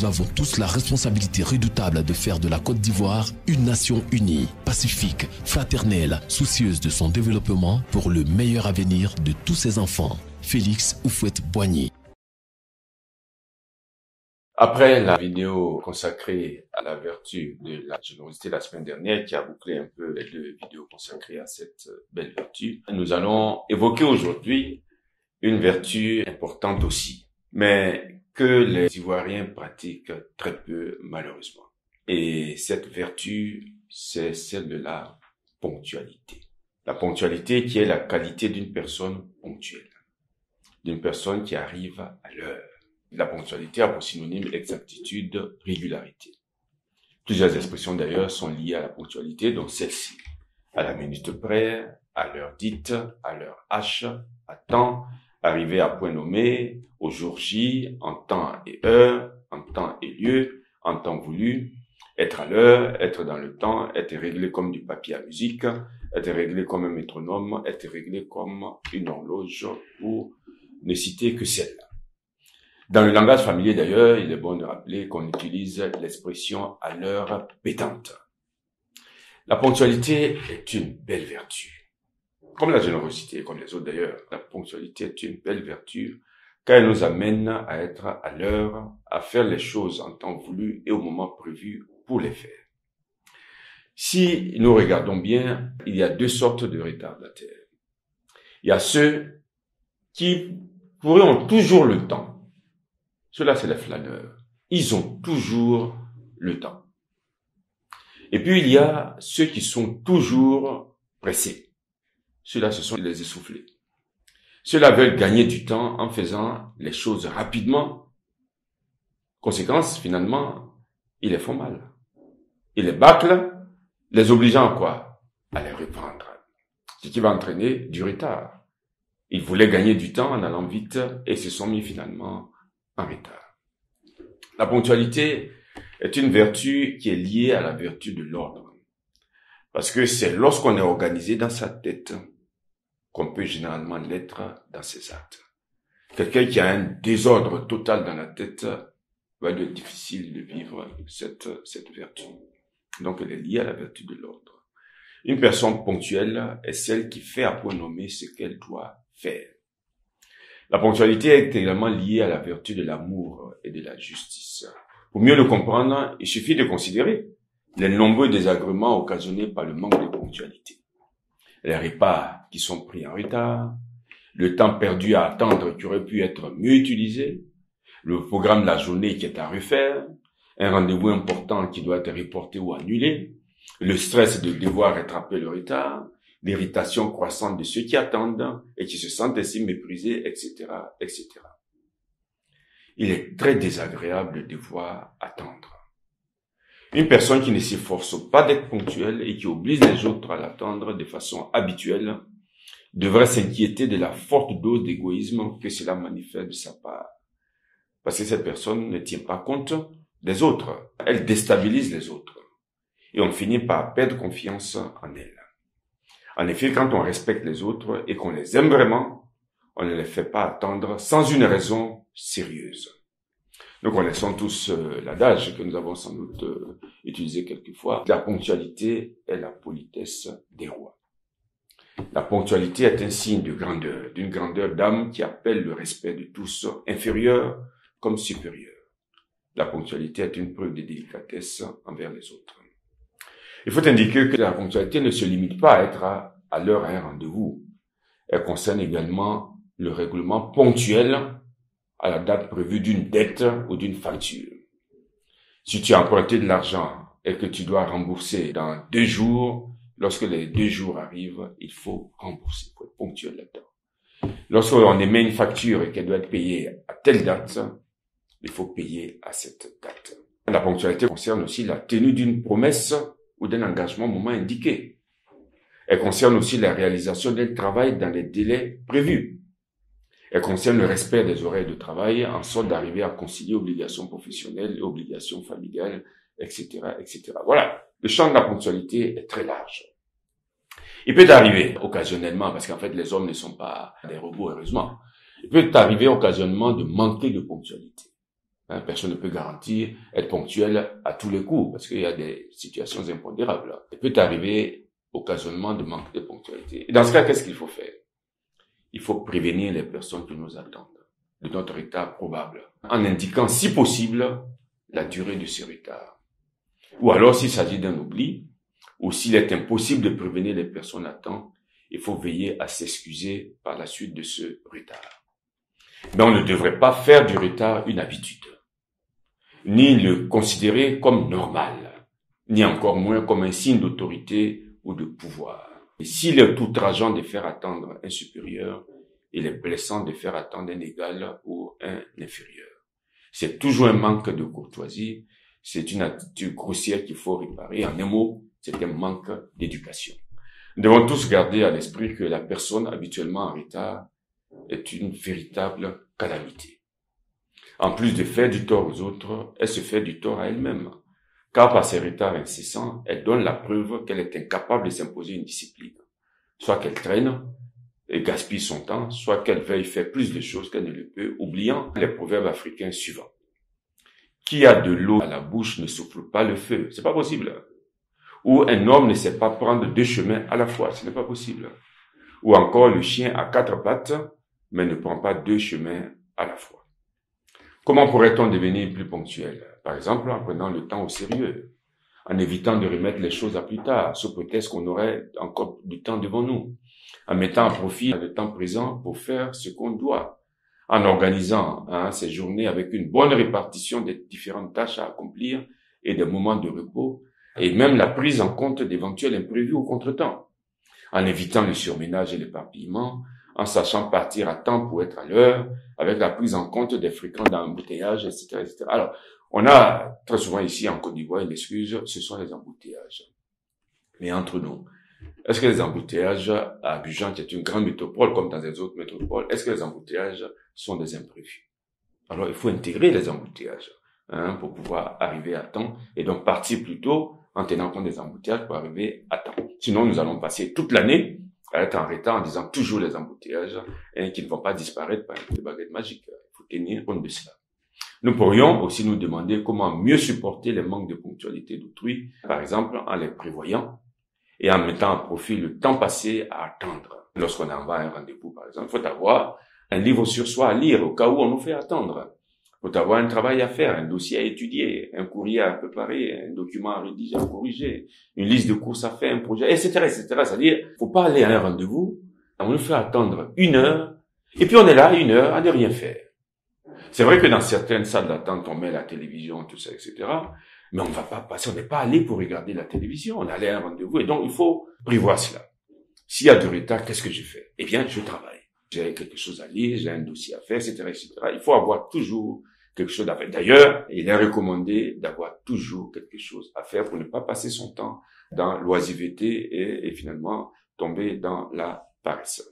nous avons tous la responsabilité redoutable de faire de la Côte d'Ivoire une nation unie, pacifique, fraternelle, soucieuse de son développement pour le meilleur avenir de tous ses enfants. Félix Houphouët-Boigny. Après la vidéo consacrée à la vertu de la générosité la semaine dernière, qui a bouclé un peu les deux vidéos consacrées à cette belle vertu, nous allons évoquer aujourd'hui une vertu importante aussi, mais que les Ivoiriens pratiquent très peu malheureusement. Et cette vertu, c'est celle de la ponctualité. La ponctualité qui est la qualité d'une personne ponctuelle, d'une personne qui arrive à l'heure. La ponctualité a pour synonyme exactitude, régularité. Plusieurs expressions d'ailleurs sont liées à la ponctualité, dont celle-ci. À la minute près, à l'heure dite, à l'heure H, à temps, arriver à point nommé, au jour J, en temps et heure, en temps et lieu, en temps voulu, être à l'heure, être dans le temps, être réglé comme du papier à musique, être réglé comme un métronome, être réglé comme une horloge, pour ne citer que celle-là. Dans le langage familier d'ailleurs, il est bon de rappeler qu'on utilise l'expression à l'heure pétante. La ponctualité est une belle vertu. Comme la générosité, comme les autres d'ailleurs, la ponctualité est une belle vertu car elle nous amène à être à l'heure, à faire les choses en temps voulu et au moment prévu pour les faire. Si nous regardons bien, il y a deux sortes de retardataires. Il y a ceux qui ont toujours le temps. Ceux-là, c'est les flâneurs. Ils ont toujours le temps. Et puis, il y a ceux qui sont toujours pressés. Ceux-là, ce sont les essoufflés. Ceux-là veulent gagner du temps en faisant les choses rapidement. Conséquence, finalement, ils les font mal. Ils les bâclent, les obligeant à quoi? À les reprendre. Ce qui va entraîner du retard. Ils voulaient gagner du temps en allant vite et se sont mis finalement en retard. La ponctualité est une vertu qui est liée à la vertu de l'ordre. Parce que c'est lorsqu'on est organisé dans sa tête qu'on peut généralement l'être dans ses actes. Quelqu'un qui a un désordre total dans la tête va être difficile de vivre cette vertu. Donc elle est liée à la vertu de l'ordre. Une personne ponctuelle est celle qui fait à point nommé ce qu'elle doit faire. La ponctualité est également liée à la vertu de l'amour et de la justice. Pour mieux le comprendre, il suffit de considérer les nombreux désagréments occasionnés par le manque de ponctualité. Les repas qui sont pris en retard, le temps perdu à attendre qui aurait pu être mieux utilisé, le programme de la journée qui est à refaire, un rendez-vous important qui doit être reporté ou annulé, le stress de devoir rattraper le retard, l'irritation croissante de ceux qui attendent et qui se sentent ainsi méprisés, etc., etc. Il est très désagréable de devoir attendre. Une personne qui ne s'efforce pas d'être ponctuelle et qui oblige les autres à l'attendre de façon habituelle devrait s'inquiéter de la forte dose d'égoïsme que cela manifeste de sa part. Parce que cette personne ne tient pas compte des autres. Elle déstabilise les autres. Et on finit par perdre confiance en elle. En effet, quand on respecte les autres et qu'on les aime vraiment, on ne les fait pas attendre sans une raison sérieuse. Nous connaissons tous l'adage que nous avons sans doute utilisé quelquefois. La ponctualité est la politesse des rois. La ponctualité est un signe de grandeur, d'une grandeur d'âme qui appelle le respect de tous, inférieurs comme supérieurs. La ponctualité est une preuve de délicatesse envers les autres. Il faut indiquer que la ponctualité ne se limite pas à être à l'heure à un rendez-vous. Elle concerne également le règlement ponctuel à la date prévue d'une dette ou d'une facture. Si tu as emprunté de l'argent et que tu dois rembourser dans 2 jours, lorsque les 2 jours arrivent, il faut rembourser, il faut être ponctuel là-dedans. Lorsqu'on émet une facture et qu'elle doit être payée à telle date, il faut payer à cette date. La ponctualité concerne aussi la tenue d'une promesse ou d'un engagement au moment indiqué. Elle concerne aussi la réalisation d'un travail dans les délais prévus. Elle concerne le respect des horaires de travail en sorte d'arriver à concilier obligations professionnelles et obligations familiales, etc., etc. Voilà. Le champ de la ponctualité est très large. Il peut arriver occasionnellement, parce qu'en fait les hommes ne sont pas des robots, heureusement. Il peut arriver occasionnellement de manquer de ponctualité. Personne ne peut garantir être ponctuel à tous les coups, parce qu'il y a des situations impondérables. Il peut arriver occasionnellement de manque de ponctualité. Et dans ce cas, qu'est-ce qu'il faut faire? Il faut prévenir les personnes qui nous attendent de notre retard probable, en indiquant, si possible, la durée de ce retard. Ou alors, s'il s'agit d'un oubli, ou s'il est impossible de prévenir les personnes à temps, il faut veiller à s'excuser par la suite de ce retard. Mais on ne devrait pas faire du retard une habitude, ni le considérer comme normal, ni encore moins comme un signe d'autorité ou de pouvoir. Et s'il est outrageant de faire attendre un supérieur, il est blessant de faire attendre un égal ou un inférieur. C'est toujours un manque de courtoisie, c'est une attitude grossière qu'il faut réparer. En un mot, c'est un manque d'éducation. Nous devons tous garder à l'esprit que la personne habituellement en retard est une véritable calamité. En plus de faire du tort aux autres, elle se fait du tort à elle-même. Car par ses retards incessants, elle donne la preuve qu'elle est incapable de s'imposer une discipline. Soit qu'elle traîne et gaspille son temps, soit qu'elle veuille faire plus de choses qu'elle ne le peut, oubliant les proverbes africains suivants. Qui a de l'eau à la bouche ne souffle pas le feu. C'est pas possible. Ou un homme ne sait pas prendre deux chemins à la fois. Ce n'est pas possible. Ou encore le chien a quatre pattes, mais ne prend pas deux chemins à la fois. Comment pourrait-on devenir plus ponctuel? Par exemple, en prenant le temps au sérieux, en évitant de remettre les choses à plus tard, sous prétexte qu'on aurait encore du temps devant nous, en mettant à profit le temps présent pour faire ce qu'on doit, en organisant ces journées avec une bonne répartition des différentes tâches à accomplir et des moments de repos, et même la prise en compte d'éventuels imprévus ou contretemps, en évitant le surménage et l'éparpillement, en sachant partir à temps pour être à l'heure, avec la prise en compte des fréquences d'embouteillages, etc., etc. Alors, on a très souvent ici en Côte d'Ivoire une excuse, ce sont les embouteillages. Mais entre nous, est-ce que les embouteillages à Abidjan, qui est une grande métropole comme dans les autres métropoles, est-ce que les embouteillages sont des imprévus? Alors, il faut intégrer les embouteillages pour pouvoir arriver à temps et donc partir plus tôt en tenant compte des embouteillages pour arriver à temps. Sinon, nous allons passer toute l'année à être en retard en disant toujours les embouteillages qui ne vont pas disparaître par une baguette magique. Il faut tenir compte de cela. Nous pourrions aussi nous demander comment mieux supporter les manques de ponctualité d'autrui, par exemple en les prévoyant et en mettant à profit le temps passé à attendre. Lorsqu'on en va à un rendez-vous, par exemple, il faut avoir un livre sur soi à lire au cas où on nous fait attendre. Il faut avoir un travail à faire, un dossier à étudier, un courrier à préparer, un document à rédiger, à corriger, une liste de courses à faire, un projet, etc., etc. C'est-à-dire, il faut pas aller à un rendez-vous, on nous fait attendre 1 heure, et puis on est là 1 heure à ne rien faire. C'est vrai que dans certaines salles d'attente, on met la télévision, tout ça, etc., mais on ne va pas passer, on n'est pas allé pour regarder la télévision, on est allé à un rendez-vous, et donc il faut prévoir cela. S'il y a du retard, qu'est-ce que je fais? Eh bien, je travaille. J'ai quelque chose à lire, j'ai un dossier à faire, etc., etc. Il faut avoir toujours quelque chose à faire. D'ailleurs, il est recommandé d'avoir toujours quelque chose à faire pour ne pas passer son temps dans l'oisiveté et finalement tomber dans la paresse.